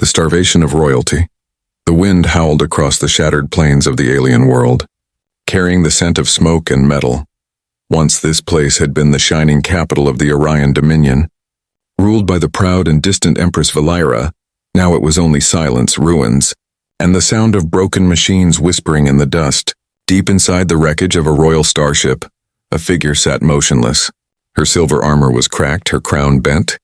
The starvation of royalty. The wind howled across the shattered plains of the alien world, carrying the scent of smoke and metal. Once this place had been the shining capital of the Orion Dominion. Ruled by the proud and distant Empress Valira, now it was only silence, ruins, and the sound of broken machines whispering in the dust. Deep inside the wreckage of a royal starship, a figure sat motionless. Her silver armor was cracked, her crown bent,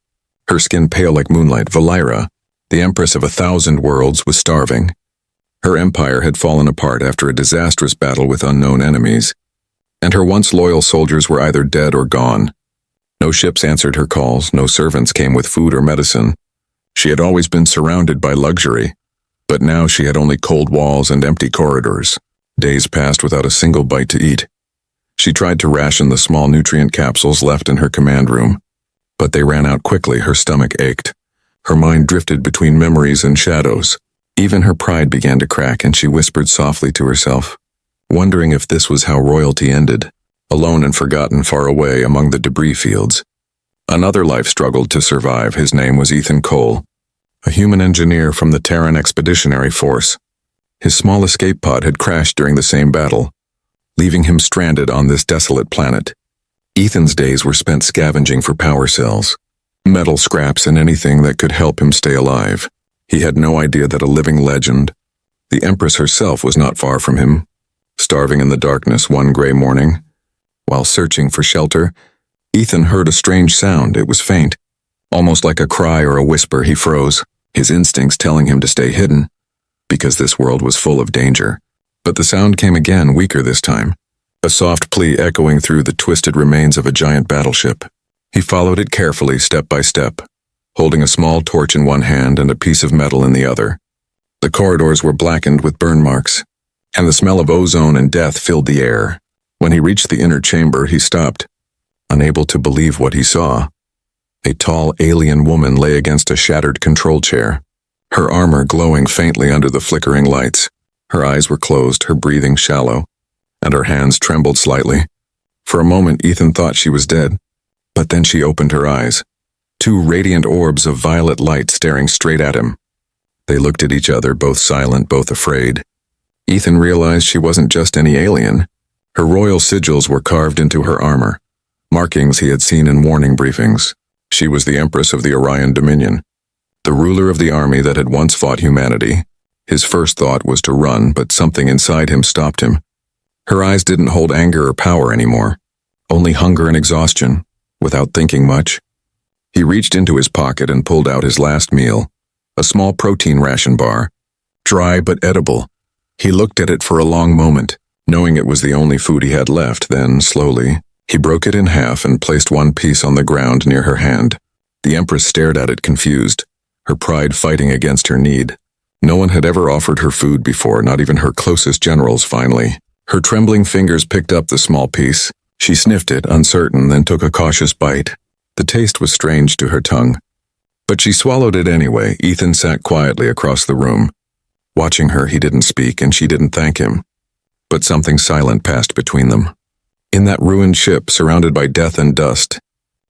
her skin pale like moonlight. Valira, the Empress of 1,000 worlds, was starving. Her empire had fallen apart after a disastrous battle with unknown enemies, and her once loyal soldiers were either dead or gone. No ships answered her calls, no servants came with food or medicine. She had always been surrounded by luxury, but now she had only cold walls and empty corridors. Days passed without a single bite to eat. She tried to ration the small nutrient capsules left in her command room, but they ran out quickly. Her stomach ached. Her mind drifted between memories and shadows. Even her pride began to crack, and she whispered softly to herself, wondering if this was how royalty ended, alone and forgotten far away among the debris fields. Another life struggled to survive. His name was Ethan Cole, a human engineer from the Terran Expeditionary Force. His small escape pod had crashed during the same battle, leaving him stranded on this desolate planet. Ethan's days were spent scavenging for power cells, metal scraps, and anything that could help him stay alive. He had no idea that a living legend, the Empress herself, was not far from him, starving in the darkness one gray morning. While searching for shelter, Ethan heard a strange sound. It was faint, almost like a cry or a whisper. He froze, his instincts telling him to stay hidden, because this world was full of danger. But the sound came again, weaker this time, a soft plea echoing through the twisted remains of a giant battleship. He followed it carefully, step by step, holding a small torch in one hand and a piece of metal in the other. The corridors were blackened with burn marks, and the smell of ozone and death filled the air. When he reached the inner chamber, he stopped, unable to believe what he saw. A tall alien woman lay against a shattered control chair, her armor glowing faintly under the flickering lights. Her eyes were closed, her breathing shallow, and her hands trembled slightly. For a moment, Ethan thought she was dead, but then she opened her eyes, two radiant orbs of violet light staring straight at him. They looked at each other, both silent, both afraid. Ethan realized she wasn't just any alien. Her royal sigils were carved into her armor, markings he had seen in warning briefings. She was the Empress of the Orion Dominion, the ruler of the army that had once fought humanity. His first thought was to run, but something inside him stopped him. Her eyes didn't hold anger or power anymore, only hunger and exhaustion. Without thinking much, he reached into his pocket and pulled out his last meal, a small protein ration bar, dry but edible. He looked at it for a long moment, knowing it was the only food he had left. Then, slowly, he broke it in half and placed one piece on the ground near her hand. The Empress stared at it, confused, her pride fighting against her need. No one had ever offered her food before, not even her closest generals. Finally, her trembling fingers picked up the small piece. She sniffed it, uncertain, then took a cautious bite. The taste was strange to her tongue, but she swallowed it anyway. Ethan sat quietly across the room. Watching her, he didn't speak, and she didn't thank him. But something silent passed between them. In that ruined ship, surrounded by death and dust,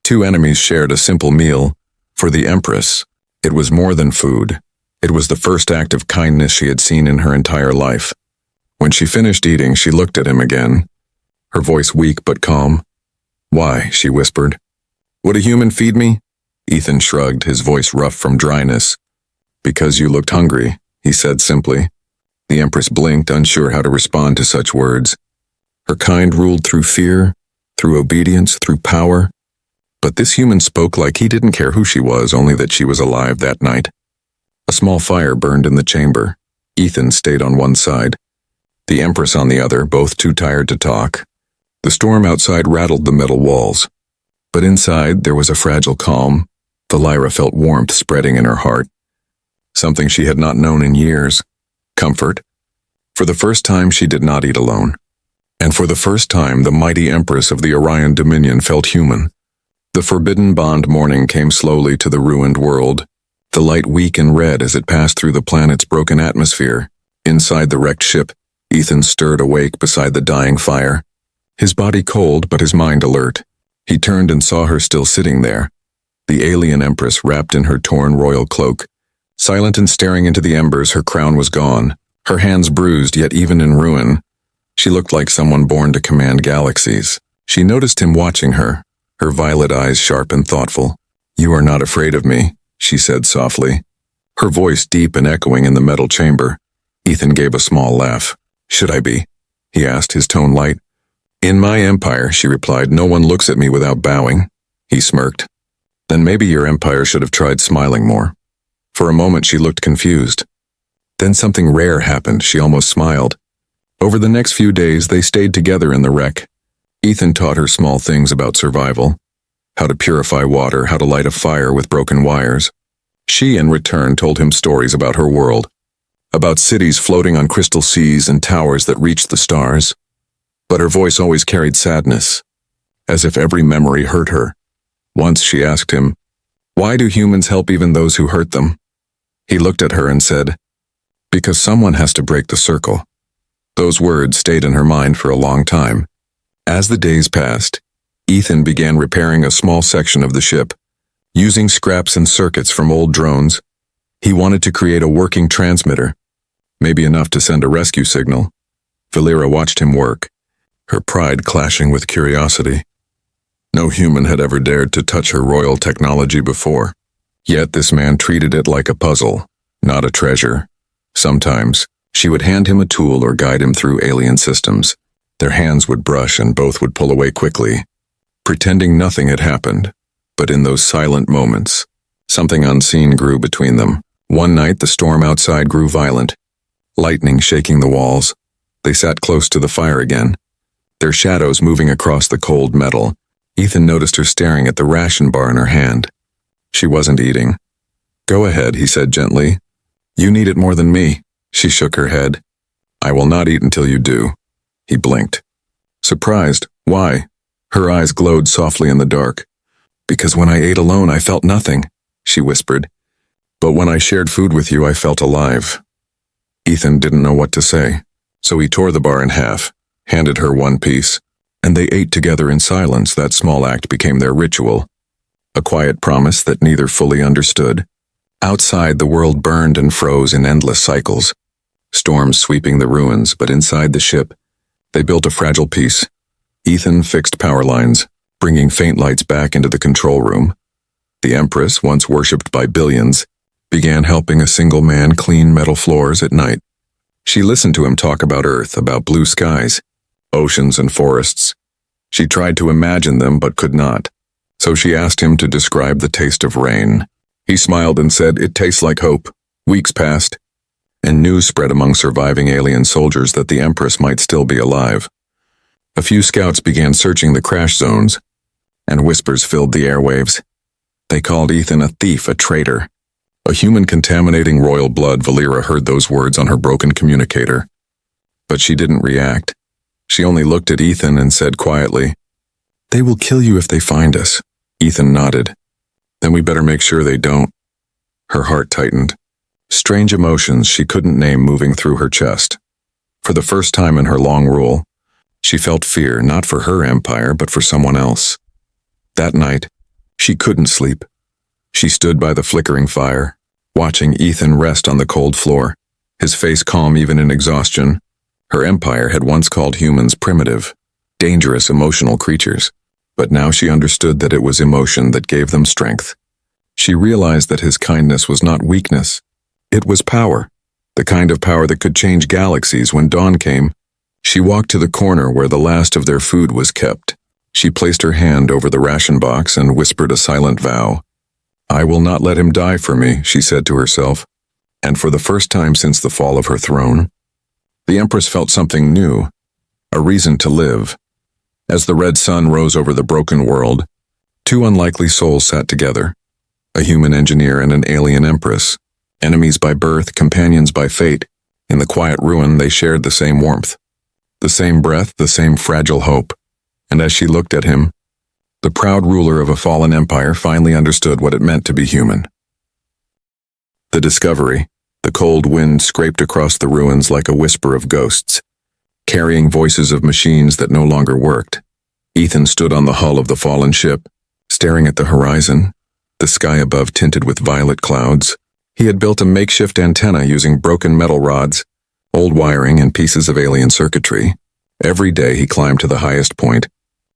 two enemies shared a simple meal. For the Empress, it was more than food. It was the first act of kindness she had seen in her entire life. When she finished eating, she looked at him again, her voice weak but calm. "Why?" she whispered. "Would a human feed me?" Ethan shrugged, his voice rough from dryness. "Because you looked hungry," he said simply. The Empress blinked, unsure how to respond to such words. Her kind ruled through fear, through obedience, through power. But this human spoke like he didn't care who she was, only that she was alive that night. A small fire burned in the chamber. Ethan stayed on one side, the Empress on the other, both too tired to talk. The storm outside rattled the metal walls, but inside there was a fragile calm. Valira felt warmth spreading in her heart, something she had not known in years. Comfort. For the first time, she did not eat alone. And for the first time, the mighty Empress of the Orion Dominion felt human. The forbidden bond morning came slowly to the ruined world, the light weak and red as it passed through the planet's broken atmosphere. Inside the wrecked ship, Ethan stirred awake beside the dying fire, his body cold but his mind alert. He turned and saw her still sitting there, the alien Empress wrapped in her torn royal cloak, Silent and staring into the embers, her crown was gone, her hands bruised, yet even in ruin, she looked like someone born to command galaxies. She noticed him watching her, her violet eyes sharp and thoughtful. "You are not afraid of me," she said softly, her voice deep and echoing in the metal chamber. Ethan gave a small laugh. "Should I be?" he asked, his tone light. "In my empire," she replied, "no one looks at me without bowing." He smirked. "Then maybe your empire should have tried smiling more." For a moment she looked confused. Then something rare happened. She almost smiled. Over the next few days they stayed together in the wreck. Ethan taught her small things about survival, how to purify water, how to light a fire with broken wires. She, in return, told him stories about her world, about cities floating on crystal seas and towers that reached the stars. But her voice always carried sadness, as if every memory hurt her. Once she asked him, "Why do humans help even those who hurt them?" He looked at her and said, "Because someone has to break the circle." Those words stayed in her mind for a long time. As the days passed, Ethan began repairing a small section of the ship. Using scraps and circuits from old drones, he wanted to create a working transmitter, maybe enough to send a rescue signal. Valera watched him work, her pride clashing with curiosity. No human had ever dared to touch her royal technology before. Yet this man treated it like a puzzle, not a treasure. Sometimes, she would hand him a tool or guide him through alien systems. Their hands would brush and both would pull away quickly, pretending nothing had happened. But in those silent moments, something unseen grew between them. One night the storm outside grew violent, lightning shaking the walls. They sat close to the fire again, their shadows moving across the cold metal. Ethan noticed her staring at the ration bar in her hand. She wasn't eating. "Go ahead," he said gently. "You need it more than me." She shook her head. "I will not eat until you do." He blinked. Surprised. "Why?" Her eyes glowed softly in the dark. "Because when I ate alone, I felt nothing," she whispered. "But when I shared food with you, I felt alive." Ethan didn't know what to say, so he tore the bar in half, handed her one piece, and they ate together in silence. That small act became their ritual, a quiet promise that neither fully understood. Outside, the world burned and froze in endless cycles, storms sweeping the ruins, but inside the ship, they built a fragile peace. Ethan fixed power lines, bringing faint lights back into the control room. The Empress, once worshipped by billions, began helping a single man clean metal floors at night. She listened to him talk about Earth, about blue skies, oceans and forests. She tried to imagine them but could not, so she asked him to describe the taste of rain. He smiled and said, "It tastes like hope." Weeks passed, and news spread among surviving alien soldiers that the Empress might still be alive. A few scouts began searching the crash zones, and whispers filled the airwaves. They called Ethan a thief, a traitor, a human contaminating royal blood. Valera heard those words on her broken communicator. But she didn't react. She only looked at Ethan and said quietly, "They will kill you if they find us." Ethan nodded. "Then we better make sure they don't." Her heart tightened. Strange emotions she couldn't name moving through her chest. For the first time in her long rule, she felt fear, not for her empire, but for someone else. That night, she couldn't sleep. She stood by the flickering fire, watching Ethan rest on the cold floor, his face calm even in exhaustion. Her empire had once called humans primitive, dangerous, emotional creatures, but now she understood that it was emotion that gave them strength. She realized that his kindness was not weakness. It was power, the kind of power that could change galaxies. When dawn came, she walked to the corner where the last of their food was kept. She placed her hand over the ration box and whispered a silent vow. "I will not let him die for me," she said to herself. And for the first time since the fall of her throne, the Empress felt something new, a reason to live. As the red sun rose over the broken world, two unlikely souls sat together, a human engineer and an alien Empress. Enemies by birth, companions by fate. In the quiet ruin, they shared the same warmth, the same breath, the same fragile hope. And as she looked at him, the proud ruler of a fallen empire finally understood what it meant to be human. The discovery, the cold wind scraped across the ruins like a whisper of ghosts, carrying voices of machines that no longer worked. Ethan stood on the hull of the fallen ship, staring at the horizon, the sky above tinted with violet clouds. He had built a makeshift antenna using broken metal rods, old wiring, and pieces of alien circuitry. Every day he climbed to the highest point,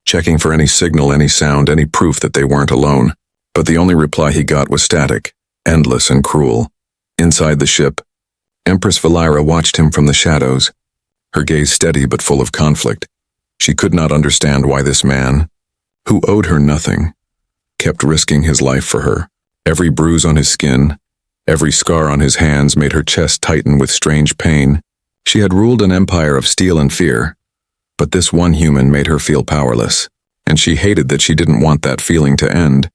checking for any signal, any sound, any proof that they weren't alone. But the only reply he got was static, endless and cruel. Inside the ship, Empress Valira watched him from the shadows, her gaze steady but full of conflict. She could not understand why this man, who owed her nothing, kept risking his life for her. Every bruise on his skin, every scar on his hands made her chest tighten with strange pain. She had ruled an empire of steel and fear, but this one human made her feel powerless, and she hated that she didn't want that feeling to end.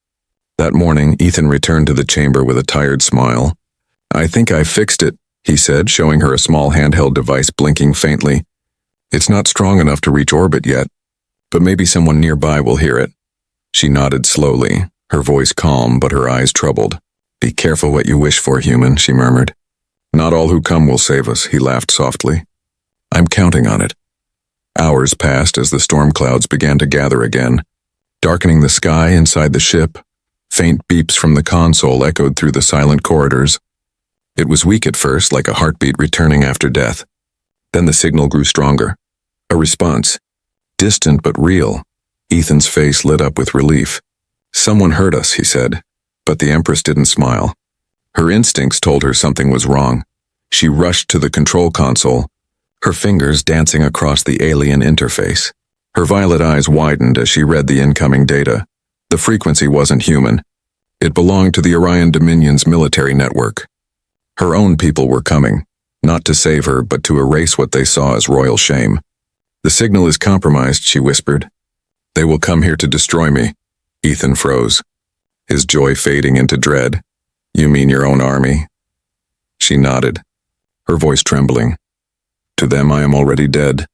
That morning, Ethan returned to the chamber with a tired smile. "I think I fixed it," he said, showing her a small handheld device blinking faintly. "It's not strong enough to reach orbit yet, but maybe someone nearby will hear it." She nodded slowly, her voice calm but her eyes troubled. "Be careful what you wish for, human," she murmured. "Not all who come will save us," he laughed softly. "I'm counting on it." Hours passed as the storm clouds began to gather again, darkening the sky inside the ship. Faint beeps from the console echoed through the silent corridors. It was weak at first, like a heartbeat returning after death. Then the signal grew stronger. A response. Distant but real. Ethan's face lit up with relief. "Someone heard us," he said. But the Empress didn't smile. Her instincts told her something was wrong. She rushed to the control console, her fingers dancing across the alien interface. Her violet eyes widened as she read the incoming data. The frequency wasn't human. It belonged to the Orion Dominion's military network. Her own people were coming, not to save her, but to erase what they saw as royal shame. "The signal is compromised," she whispered. "They will come here to destroy me." Ethan froze, his joy fading into dread. "You mean your own army?" She nodded, her voice trembling. "To them I am already dead.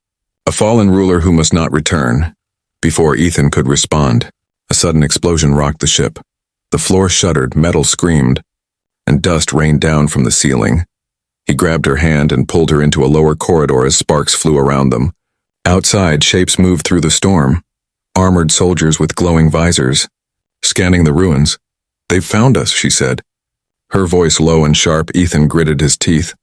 A fallen ruler who must not return." Before Ethan could respond, a sudden explosion rocked the ship. The floor shuddered, metal screamed, and dust rained down from the ceiling. He grabbed her hand and pulled her into a lower corridor as sparks flew around them. Outside, shapes moved through the storm. Armored soldiers with glowing visors, scanning the ruins. "They've found us," she said. Her voice low and sharp. Ethan gritted his teeth,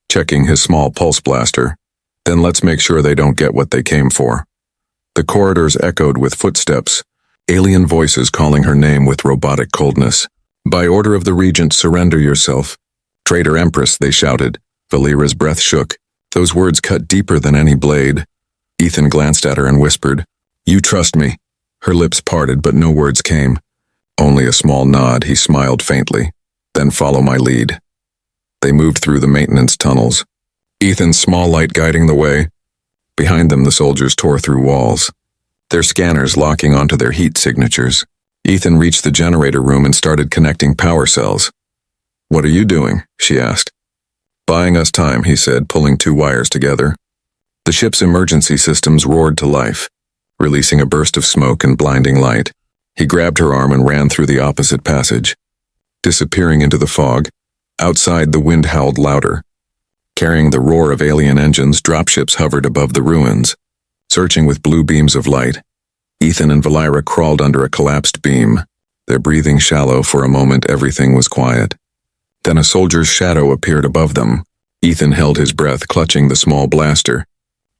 checking his small pulse blaster. "Then let's make sure they don't get what they came for." The corridors echoed with footsteps, alien voices calling her name with robotic coldness. "By order of the Regent, surrender yourself." "Traitor Empress," they shouted. Valira's breath shook. Those words cut deeper than any blade. Ethan glanced at her and whispered, "You trust me." Her lips parted, but no words came. Only a small nod. He smiled faintly. "Then follow my lead." They moved through the maintenance tunnels, Ethan's small light guiding the way. Behind them, the soldiers tore through walls, their scanners locking onto their heat signatures. Ethan reached the generator room and started connecting power cells. "What are you doing?" she asked. "Buying us time," he said, pulling two wires together. The ship's emergency systems roared to life, releasing a burst of smoke and blinding light. He grabbed her arm and ran through the opposite passage, disappearing into the fog. Outside, the wind howled louder. Carrying the roar of alien engines, dropships hovered above the ruins, searching with blue beams of light. Ethan and Valira crawled under a collapsed beam, their breathing shallow. For a moment, everything was quiet. Then a soldier's shadow appeared above them. Ethan held his breath, clutching the small blaster.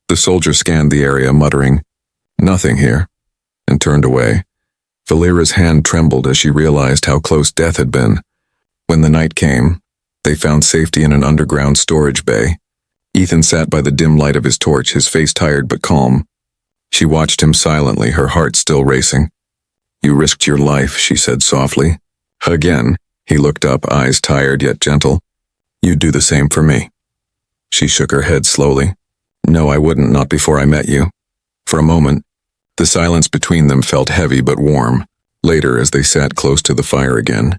The soldier scanned the area, muttering, "Nothing here," and turned away. Valira's hand trembled as she realized how close death had been. When the night came, they found safety in an underground storage bay. Ethan sat by the dim light of his torch, his face tired but calm. She watched him silently, her heart still racing. "You risked your life," she said softly. "Again." He looked up, eyes tired yet gentle. "You'd do the same for me." She shook her head slowly. "No, I wouldn't, not before I met you." For a moment, the silence between them felt heavy but warm. Later, as they sat close to the fire again,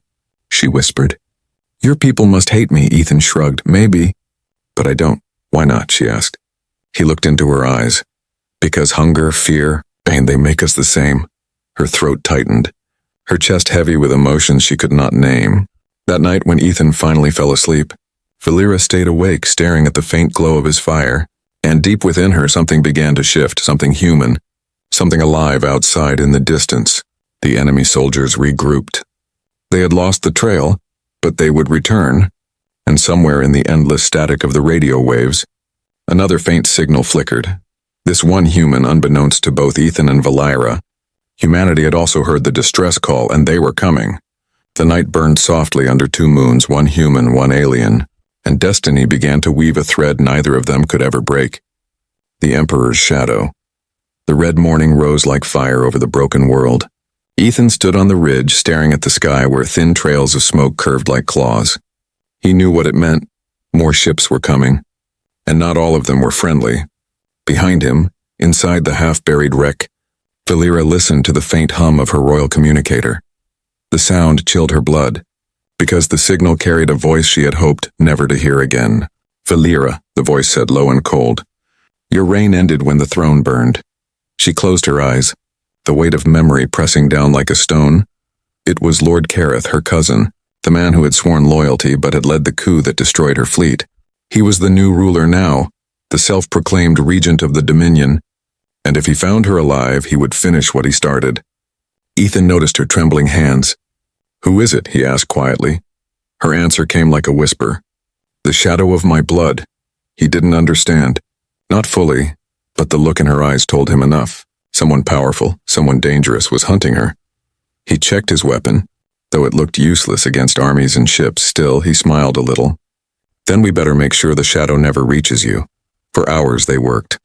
she whispered, "Your people must hate me." Ethan shrugged. "Maybe, but I don't." "Why not?" she asked. He looked into her eyes. "Because hunger, fear, pain, they make us the same." Her throat tightened, her chest heavy with emotions she could not name. That night, when Ethan finally fell asleep, Valira stayed awake, staring at the faint glow of his fire. And deep within her, something began to shift, something human, something alive outside in the distance. The enemy soldiers regrouped. They had lost the trail, But they would return, and somewhere in the endless static of the radio waves, another faint signal flickered. This one human, unbeknownst to both Ethan and Valera, humanity had also heard the distress call, and they were coming. The night burned softly under two moons, one human, one alien, and destiny began to weave a thread neither of them could ever break. The Emperor's shadow. The red morning rose like fire over the broken world. Ethan stood on the ridge, staring at the sky where thin trails of smoke curved like claws. He knew what it meant. More ships were coming, and not all of them were friendly. Behind him, inside the half-buried wreck, Valera listened to the faint hum of her royal communicator. The sound chilled her blood, because the signal carried a voice she had hoped never to hear again. "Valera," the voice said low and cold. "Your reign ended when the throne burned." She closed her eyes, the weight of memory pressing down like a stone. It was Lord Careth, her cousin, the man who had sworn loyalty but had led the coup that destroyed her fleet. He was the new ruler now, the self-proclaimed regent of the Dominion, and if he found her alive, he would finish what he started. Ethan noticed her trembling hands. "Who is it?" he asked quietly. Her answer came like a whisper. "The shadow of my blood." He didn't understand. Not fully, but the look in her eyes told him enough. Someone powerful, someone dangerous was hunting her. He checked his weapon. Though it looked useless against armies and ships, still he smiled a little. "Then we better make sure the shadow never reaches you." For hours they worked,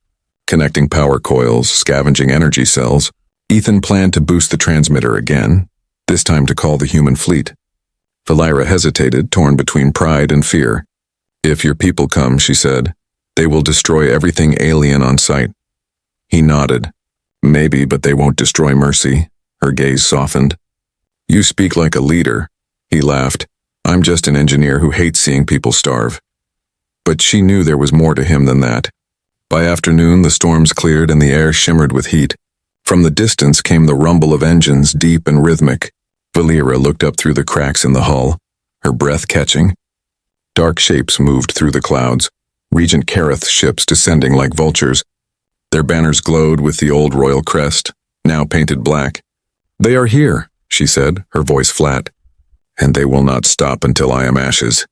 connecting power coils, scavenging energy cells. Ethan planned to boost the transmitter again, this time to call the human fleet. Valera hesitated, torn between pride and fear. "If your people come," she said, "they will destroy everything alien on sight." He nodded. "Maybe, but they won't destroy Mercy." Her gaze softened. "You speak like a leader." He laughed. "I'm just an engineer who hates seeing people starve." But she knew there was more to him than that. By afternoon, the storms cleared and the air shimmered with heat. From the distance came the rumble of engines, deep and rhythmic. Valera looked up through the cracks in the hull, her breath catching. Dark shapes moved through the clouds, Regent Careth's ships descending like vultures. Their banners glowed with the old royal crest, now painted black. "They are here," she said, her voice flat. "And they will not stop until I am ashes."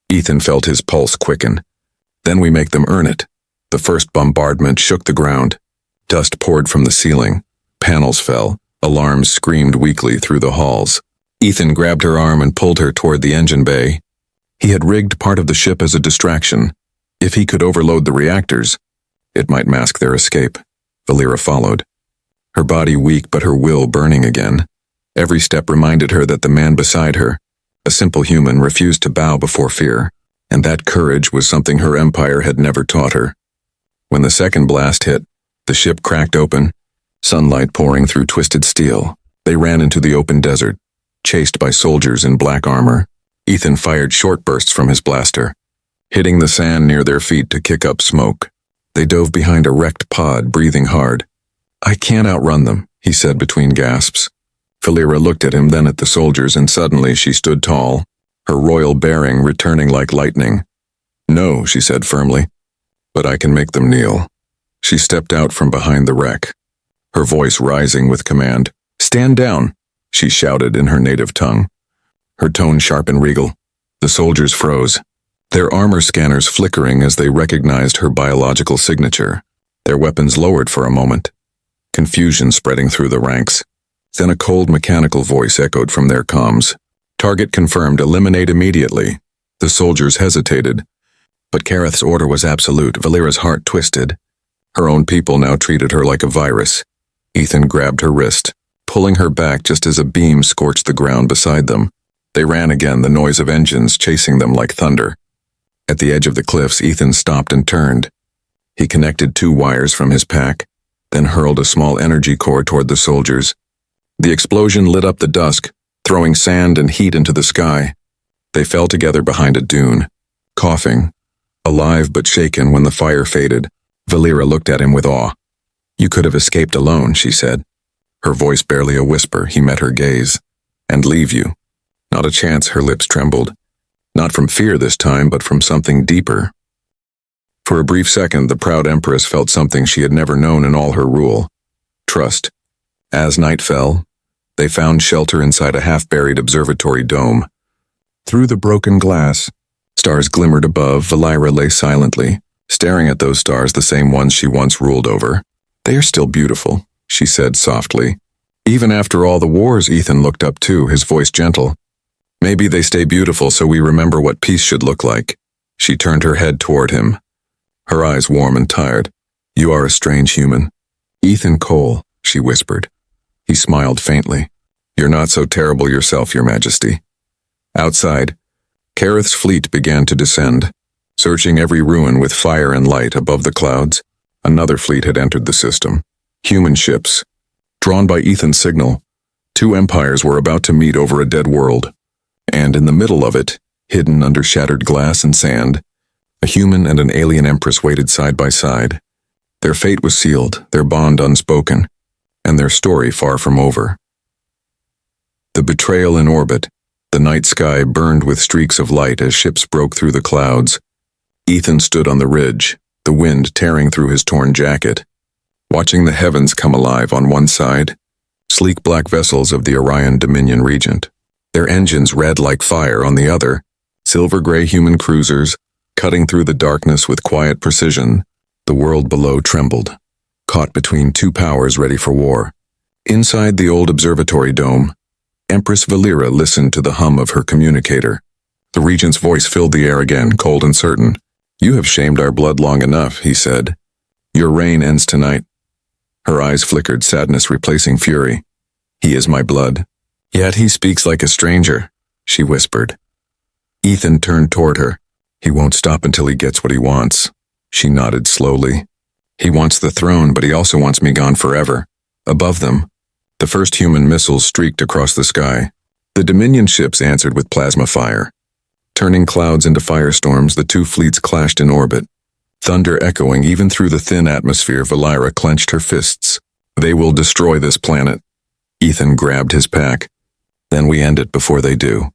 Ethan felt his pulse quicken. "Then we make them earn it." The first bombardment shook the ground. Dust poured from the ceiling. Panels fell. Alarms screamed weakly through the halls. Ethan grabbed her arm and pulled her toward the engine bay. He had rigged part of the ship as a distraction. If he could overload the reactors, it might mask their escape. Valera followed, her body weak but her will burning again. Every step reminded her that the man beside her, a simple human, refused to bow before fear, and that courage was something her empire had never taught her. When the second blast hit, the ship cracked open, sunlight pouring through twisted steel. They ran into the open desert, chased by soldiers in black armor. Ethan fired short bursts from his blaster, hitting the sand near their feet to kick up smoke. They dove behind a wrecked pod, breathing hard. "I can't outrun them," he said between gasps. Valera looked at him, then at the soldiers, and suddenly she stood tall, her royal bearing returning like lightning. "No," she said firmly, "but I can make them kneel." She stepped out from behind the wreck, her voice rising with command. "Stand down," she shouted in her native tongue, her tone sharp and regal. The soldiers froze, their armor scanners flickering as they recognized her biological signature. Their weapons lowered for a moment, confusion spreading through the ranks. Then a cold mechanical voice echoed from their comms. "Target confirmed, eliminate immediately." The soldiers hesitated, but Careth's order was absolute. Valera's heart twisted. Her own people now treated her like a virus. Ethan grabbed her wrist, pulling her back just as a beam scorched the ground beside them. They ran again, the noise of engines chasing them like thunder. At the edge of the cliffs, Ethan stopped and turned. He connected 2 wires from his pack, then hurled a small energy core toward the soldiers. The explosion lit up the dusk, throwing sand and heat into the sky. They fell together behind a dune, coughing, alive but shaken when the fire faded. Valera looked at him with awe. "You could have escaped alone," she said, her voice barely a whisper. He met her gaze. "And leave you?" Not a chance, her lips trembled. Not from fear this time, but from something deeper. For a brief second, the proud empress felt something she had never known in all her rule. Trust. As night fell, they found shelter inside a half-buried observatory dome. Through the broken glass, stars glimmered above. Valira lay silently, staring at those stars, the same ones she once ruled over. "They are still beautiful," she said softly. "Even after all the wars." Ethan looked up too, his voice gentle. "Maybe they stay beautiful so we remember what peace should look like." She turned her head toward him, her eyes warm and tired. "You are a strange human." "Ethan Cole," she whispered. He smiled faintly. "You're not so terrible yourself, Your Majesty." Outside, Kareth's fleet began to descend, searching every ruin with fire and light. Above the clouds, another fleet had entered the system. Human ships. Drawn by Ethan's signal, two empires were about to meet over a dead world. And in the middle of it, hidden under shattered glass and sand, a human and an alien empress waited side by side. Their fate was sealed, their bond unspoken, and their story far from over. The betrayal in orbit. The night sky burned with streaks of light as ships broke through the clouds. Ethan stood on the ridge, the wind tearing through his torn jacket, watching the heavens come alive. On one side, sleek black vessels of the Orion Dominion Regent, their engines red like fire. On the other, silver-gray human cruisers, cutting through the darkness with quiet precision. The world below trembled, caught between two powers ready for war. Inside the old observatory dome, Empress Valira listened to the hum of her communicator. The regent's voice filled the air again, cold and certain. "You have shamed our blood long enough," he said. "Your reign ends tonight." Her eyes flickered, sadness replacing fury. "He is my blood. Yet he speaks like a stranger," she whispered. Ethan turned toward her. "He won't stop until he gets what he wants." She nodded slowly. "He wants the throne, but he also wants me gone forever." Above them, the first human missiles streaked across the sky. The Dominion ships answered with plasma fire. Turning clouds into firestorms, the two fleets clashed in orbit. Thunder echoing even through the thin atmosphere. Valira clenched her fists. "They will destroy this planet." Ethan grabbed his pack. "Then we end it before they do."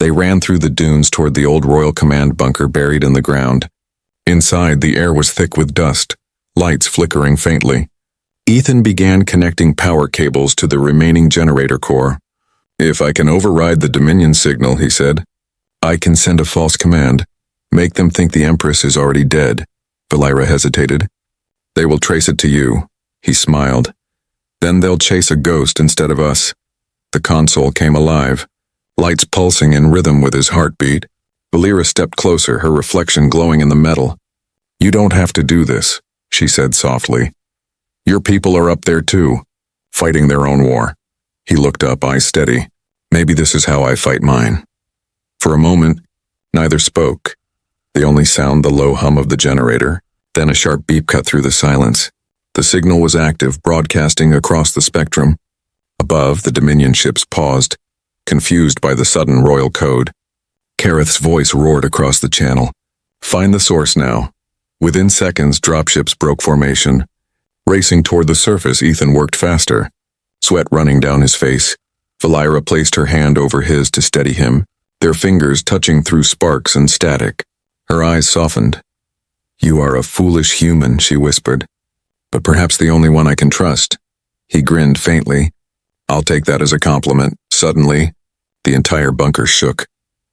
They ran through the dunes toward the old Royal Command bunker buried in the ground. Inside, the air was thick with dust, lights flickering faintly. Ethan began connecting power cables to the remaining generator core. "If I can override the Dominion signal," he said, "I can send a false command. Make them think the Empress is already dead." Valira hesitated. "They will trace it to you." He smiled. "Then they'll chase a ghost instead of us." The console came alive, lights pulsing in rhythm with his heartbeat. Valira stepped closer, her reflection glowing in the metal. "You don't have to do this," she said softly. "Your people are up there too, fighting their own war." He looked up, eyes steady. "Maybe this is how I fight mine." For a moment, neither spoke. The only sound the low hum of the generator, then a sharp beep cut through the silence. The signal was active, broadcasting across the spectrum. Above, the Dominion ships paused, confused by the sudden royal code. Kareth's voice roared across the channel. "Find the source now." Within seconds, dropships broke formation. Racing toward the surface, Ethan worked faster, sweat running down his face. Valira placed her hand over his to steady him, their fingers touching through sparks and static. Her eyes softened. "You are a foolish human," she whispered, "but perhaps the only one I can trust." He grinned faintly. "I'll take that as a compliment." Suddenly, the entire bunker shook.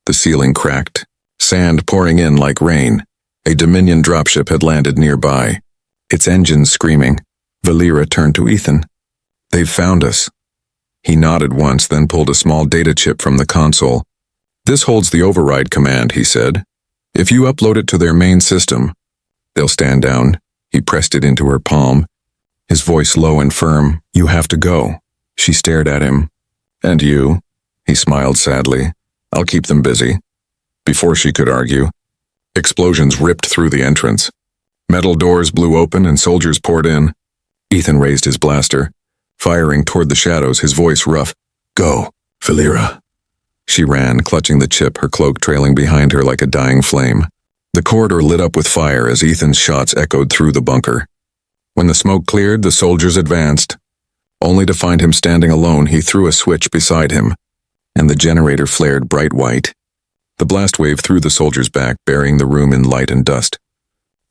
The ceiling cracked, sand pouring in like rain. A Dominion dropship had landed nearby, its engines screaming. Valira turned to Ethan. "They've found us." He nodded once, then pulled a small data chip from the console. "This holds the override command," he said. "If you upload it to their main system, they'll stand down." He pressed it into her palm, his voice low and firm. "You have to go." She stared at him. "And you?" He smiled sadly. "I'll keep them busy." Before she could argue, explosions ripped through the entrance. Metal doors blew open and soldiers poured in. Ethan raised his blaster, firing toward the shadows, his voice rough. "Go, Valira." She ran, clutching the chip, her cloak trailing behind her like a dying flame. The corridor lit up with fire as Ethan's shots echoed through the bunker. When the smoke cleared, the soldiers advanced. Only to find him standing alone, he threw a switch beside him, and the generator flared bright white. The blast wave threw the soldiers back, burying the room in light and dust.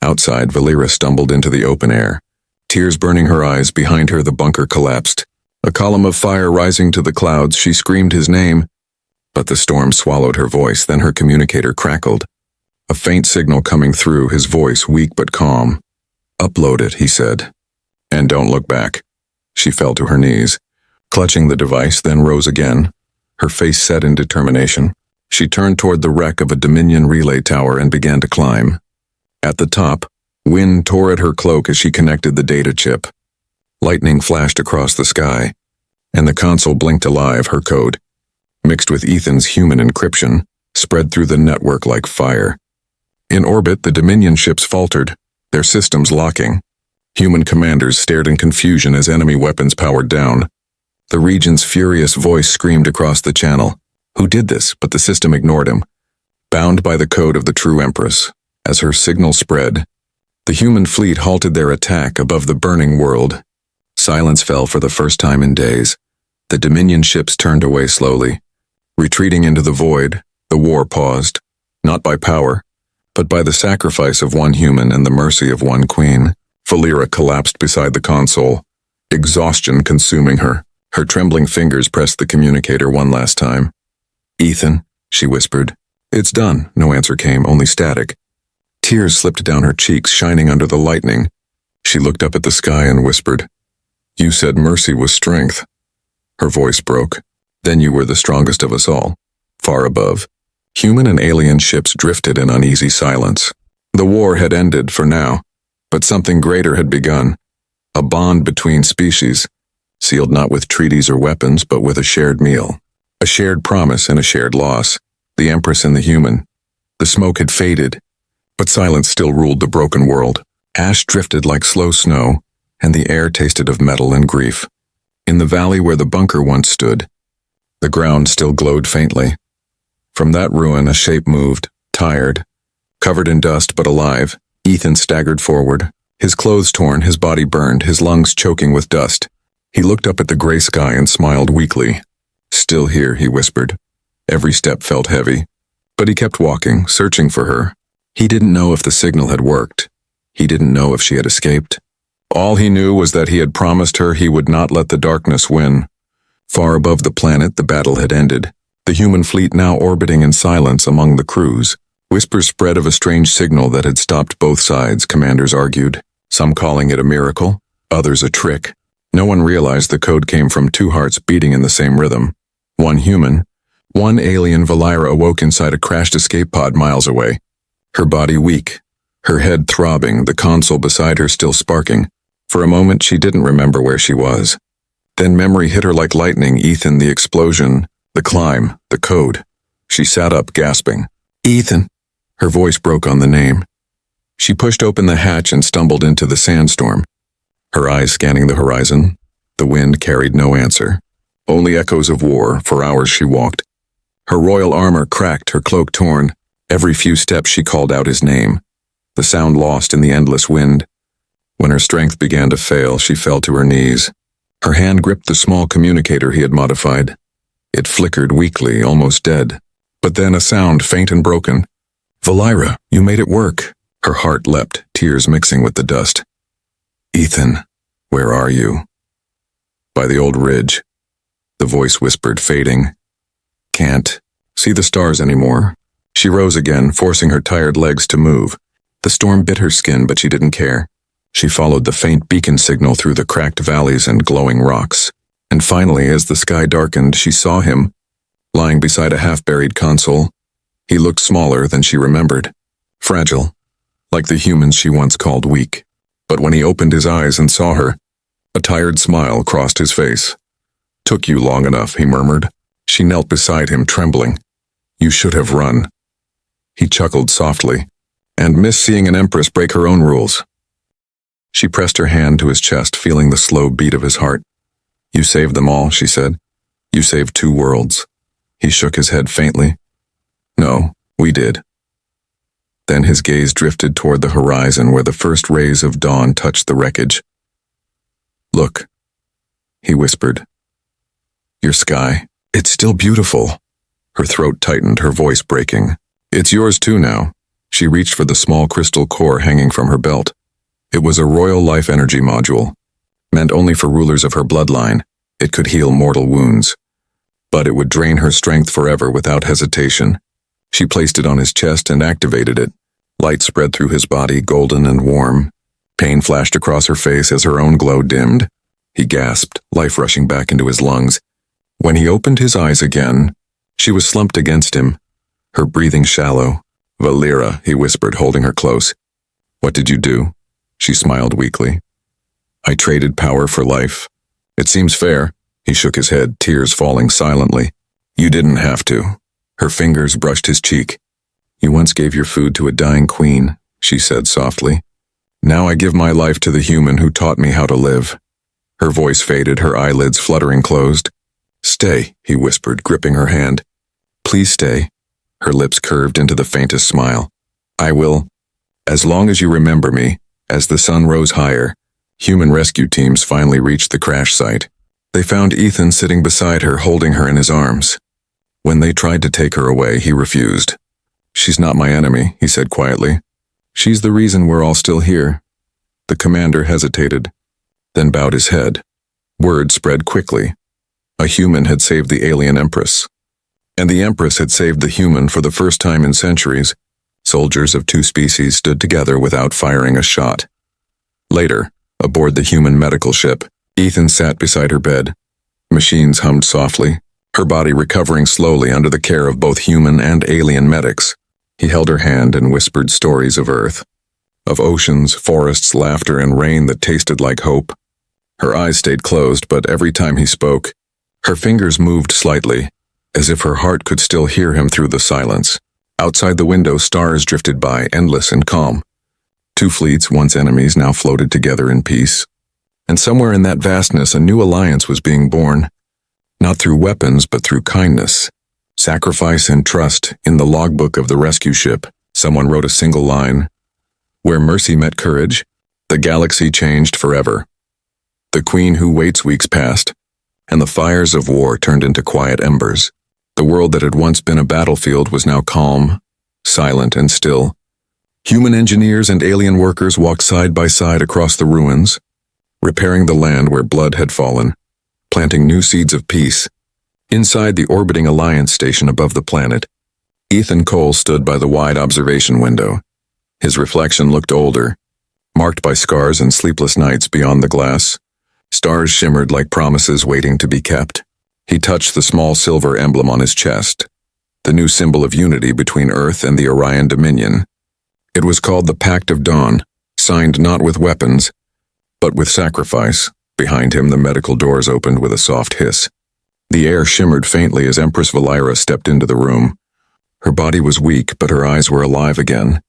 Outside, Valira stumbled into the open air. Tears burning her eyes, behind her the bunker collapsed. A column of fire rising to the clouds, she screamed his name. But the storm swallowed her voice, then her communicator crackled. A faint signal coming through, his voice weak but calm. "Upload it," he said. "And don't look back." She fell to her knees, clutching the device, then rose again, her face set in determination. She turned toward the wreck of a Dominion relay tower and began to climb. At the top, wind tore at her cloak as she connected the data chip. Lightning flashed across the sky, and the console blinked alive, her code, mixed with Ethan's human encryption, spread through the network like fire. In orbit, the Dominion ships faltered, their systems locking. Human commanders stared in confusion as enemy weapons powered down. The Regent's furious voice screamed across the channel. Who did this? But the system ignored him, bound by the code of the true Empress. As her signal spread, the human fleet halted their attack above the burning world. Silence fell for the first time in days. The Dominion ships turned away slowly. Retreating into the void, the war paused, not by power, but by the sacrifice of one human and the mercy of one queen. Valera collapsed beside the console, exhaustion consuming her. Her trembling fingers pressed the communicator one last time. "Ethan," she whispered. "It's done." No answer came, only static. Tears slipped down her cheeks, shining under the lightning. She looked up at the sky and whispered, "You said mercy was strength." Her voice broke. "Then you were the strongest of us all." Far above, human and alien ships drifted in uneasy silence. The war had ended for now, but something greater had begun. A bond between species, sealed not with treaties or weapons, but with a shared meal. A shared promise and a shared loss. The Empress and the human. The smoke had faded, but silence still ruled the broken world. Ash drifted like slow snow, and the air tasted of metal and grief. In the valley where the bunker once stood, the ground still glowed faintly. From that ruin a shape moved, tired, covered in dust but alive. Ethan staggered forward, his clothes torn, his body burned, his lungs choking with dust. He looked up at the gray sky and smiled weakly. "Still here," he whispered. Every step felt heavy, but he kept walking, searching for her. He didn't know if the signal had worked. He didn't know if she had escaped. All he knew was that he had promised her he would not let the darkness win. Far above the planet, the battle had ended. The human fleet now orbiting in silence among the crews. Whispers spread of a strange signal that had stopped both sides, commanders argued, some calling it a miracle, others a trick. No one realized the code came from two hearts beating in the same rhythm. One human, one alien. Valera awoke inside a crashed escape pod miles away. Her body weak, her head throbbing, the console beside her still sparking. For a moment she didn't remember where she was. Then memory hit her like lightning. Ethan, the explosion, the climb, the code. She sat up, gasping. "Ethan!" Her voice broke on the name. She pushed open the hatch and stumbled into the sandstorm, her eyes scanning the horizon. The wind carried no answer, only echoes of war. For hours she walked. Her royal armor cracked, her cloak torn. Every few steps she called out his name, the sound lost in the endless wind. When her strength began to fail, she fell to her knees. Her hand gripped the small communicator he had modified. It flickered weakly, almost dead. But then a sound, faint and broken. "Valera, you made it work." Her heart leapt, tears mixing with the dust. "Ethan, where are you?" "By the old ridge," the voice whispered, fading. "Can't see the stars anymore." She rose again, forcing her tired legs to move. The storm bit her skin, but she didn't care. She followed the faint beacon signal through the cracked valleys and glowing rocks. And finally, as the sky darkened, she saw him, lying beside a half-buried console. He looked smaller than she remembered, fragile, like the humans she once called weak. But when he opened his eyes and saw her, a tired smile crossed his face. "Took you long enough," he murmured. She knelt beside him, trembling. "You should have run." He chuckled softly, and missed seeing an empress break her own rules. She pressed her hand to his chest, feeling the slow beat of his heart. "You saved them all," she said. "You saved 2 worlds." He shook his head faintly. "No, we did." Then his gaze drifted toward the horizon where the first rays of dawn touched the wreckage. "Look," he whispered. "Your sky, it's still beautiful." Her throat tightened, her voice breaking. "It's yours too now." She reached for the small crystal core hanging from her belt. It was a royal life energy module, meant only for rulers of her bloodline. It could heal mortal wounds. but it would drain her strength forever without hesitation. She placed it on his chest and activated it. Light spread through his body, golden and warm. Pain flashed across her face as her own glow dimmed. He gasped, life rushing back into his lungs. When he opened his eyes again, she was slumped against him, her breathing shallow. "Valera," he whispered, holding her close. "What did you do?" She smiled weakly. "I traded power for life. It seems fair." He shook his head, tears falling silently. "You didn't have to." Her fingers brushed his cheek. "You once gave your food to a dying queen," she said softly. "Now I give my life to the human who taught me how to live." Her voice faded, her eyelids fluttering closed. "Stay," he whispered, gripping her hand. "Please stay." Her lips curved into the faintest smile. "I will, as long as you remember me." As the sun rose higher, human rescue teams finally reached the crash site. They found Ethan sitting beside her, holding her in his arms. When they tried to take her away, he refused. "She's not my enemy," he said quietly. "She's the reason we're all still here." The commander hesitated, then bowed his head. Word spread quickly. A human had saved the alien Empress. And the Empress had saved the human for the first time in centuries. Soldiers of two species stood together without firing a shot. Later, aboard the human medical ship, Ethan sat beside her bed. Machines hummed softly, her body recovering slowly under the care of both human and alien medics. He held her hand and whispered stories of Earth, of oceans, forests, laughter, and rain that tasted like hope. Her eyes stayed closed, but every time he spoke, her fingers moved slightly, as if her heart could still hear him through the silence. Outside the window, stars drifted by, endless and calm. Two fleets, once enemies, now floated together in peace. And somewhere in that vastness, a new alliance was being born. Not through weapons, but through kindness, sacrifice, and trust. In the logbook of the rescue ship, someone wrote a single line. "Where mercy met courage, the galaxy changed forever." The queen who waits weeks passed, and the fires of war turned into quiet embers. The world that had once been a battlefield was now calm, silent, and still. Human engineers and alien workers walked side by side across the ruins, repairing the land where blood had fallen, planting new seeds of peace. Inside the orbiting Alliance station above the planet, Ethan Cole stood by the wide observation window. His reflection looked older, marked by scars and sleepless nights beyond the glass. Stars shimmered like promises waiting to be kept. He touched the small silver emblem on his chest, the new symbol of unity between Earth and the Orion Dominion. It was called the Pact of Dawn, signed not with weapons, but with sacrifice. Behind him, the medical doors opened with a soft hiss. The air shimmered faintly as Empress Valera stepped into the room. Her body was weak, but her eyes were alive again.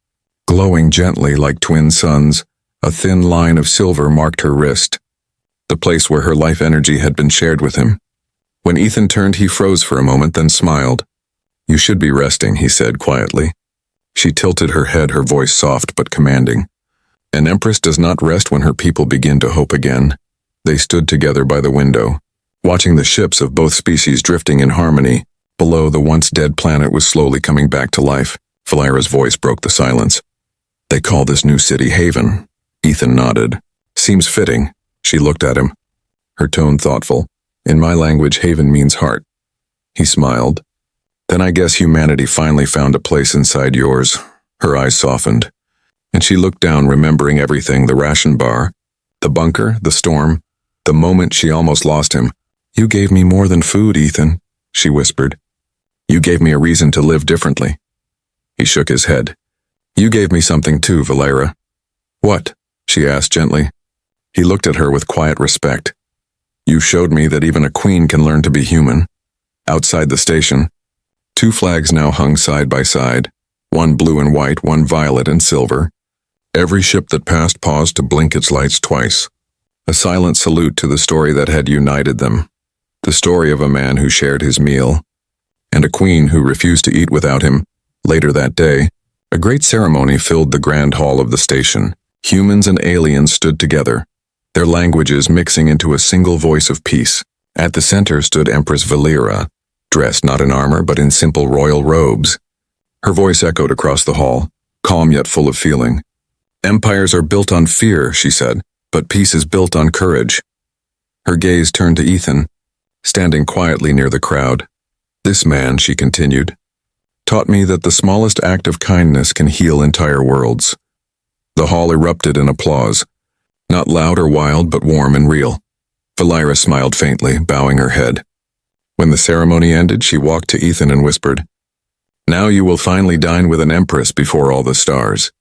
Glowing gently like twin suns, a thin line of silver marked her wrist, the place where her life energy had been shared with him. When Ethan turned, he froze for a moment, then smiled. "You should be resting," he said quietly. She tilted her head, her voice soft but commanding. "An empress does not rest when her people begin to hope again." They stood together by the window, watching the ships of both species drifting in harmony. Below, the once dead planet was slowly coming back to life. Valera's voice broke the silence. "They call this new city Haven." Ethan nodded. "Seems fitting." She looked at him, her tone thoughtful. "In my language, Haven means heart." He smiled. "Then I guess humanity finally found a place inside yours." Her eyes softened, and she looked down, remembering everything, the ration bar, the bunker, the storm, the moment she almost lost him. "You gave me more than food, Ethan," she whispered. "You gave me a reason to live differently." He shook his head. "You gave me something too, Valera." "What?" she asked gently. He looked at her with quiet respect. "You showed me that even a queen can learn to be human." Outside the station, two flags now hung side by side, one blue and white, one violet and silver. Every ship that passed paused to blink its lights twice. A silent salute to the story that had united them. The story of a man who shared his meal, and a queen who refused to eat without him. Later that day, a great ceremony filled the grand hall of the station. Humans and aliens stood together, their languages mixing into a single voice of peace. At the center stood Empress Valera, dressed not in armor but in simple royal robes. Her voice echoed across the hall, calm yet full of feeling. "Empires are built on fear," she said, "but peace is built on courage." Her gaze turned to Ethan, standing quietly near the crowd. This man, she continued, taught me that the smallest act of kindness can heal entire worlds. The hall erupted in applause, not loud or wild, but warm and real. Valira smiled faintly, bowing her head. When the ceremony ended, she walked to Ethan and whispered, "Now you will finally dine with an empress before all the stars."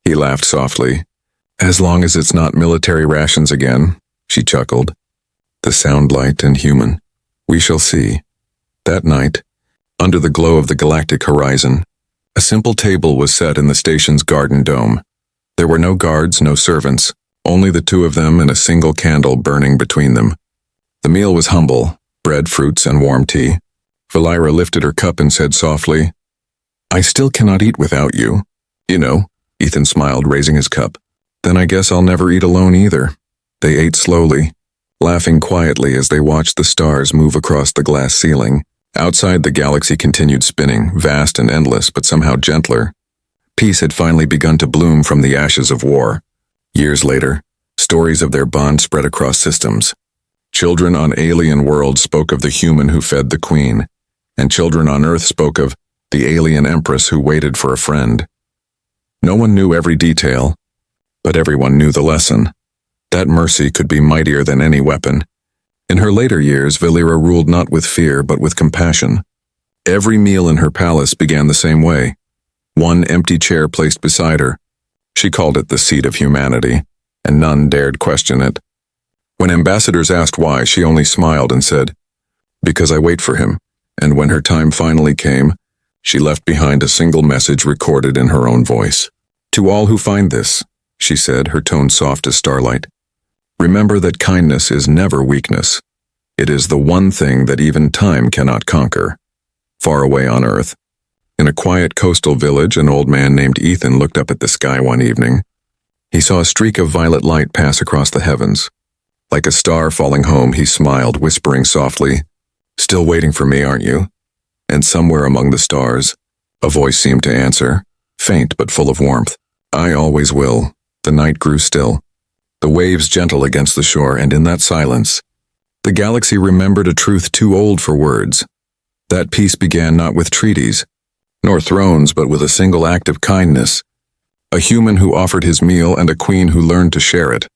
He laughed softly. "As long as it's not military rations again," she chuckled. "The sound light and human. We shall see." That night, under the glow of the galactic horizon, a simple table was set in the station's garden dome. There were no guards, no servants, only the two of them and a single candle burning between them. The meal was humble, bread, fruits, and warm tea. Valira lifted her cup and said softly, "I still cannot eat without you." "You know," Ethan smiled, raising his cup. "Then I guess I'll never eat alone either." They ate slowly, laughing quietly as they watched the stars move across the glass ceiling. Outside, the galaxy continued spinning, vast and endless, but somehow gentler. Peace had finally begun to bloom from the ashes of war. Years later, stories of their bond spread across systems. Children on alien worlds spoke of the human who fed the queen, and children on Earth spoke of the alien empress who waited for a friend. No one knew every detail, but everyone knew the lesson. That mercy could be mightier than any weapon. In her later years, Valira ruled not with fear, but with compassion. Every meal in her palace began the same way. One empty chair placed beside her. She called it the seat of humanity, and none dared question it. When ambassadors asked why, she only smiled and said, "Because I wait for him." And when her time finally came, she left behind a single message recorded in her own voice. "To all who find this," she said, her tone soft as starlight, "remember that kindness is never weakness. It is the one thing that even time cannot conquer." Far away on Earth, in a quiet coastal village, an old man named Ethan looked up at the sky one evening. He saw a streak of violet light pass across the heavens. Like a star falling home, he smiled, whispering softly, "Still waiting for me, aren't you?" And somewhere among the stars, a voice seemed to answer, faint but full of warmth, "I always will." The night grew still, the waves gentle against the shore, and in that silence, the galaxy remembered a truth too old for words. That peace began not with treaties, nor thrones, but with a single act of kindness. A human who offered his meal and a queen who learned to share it.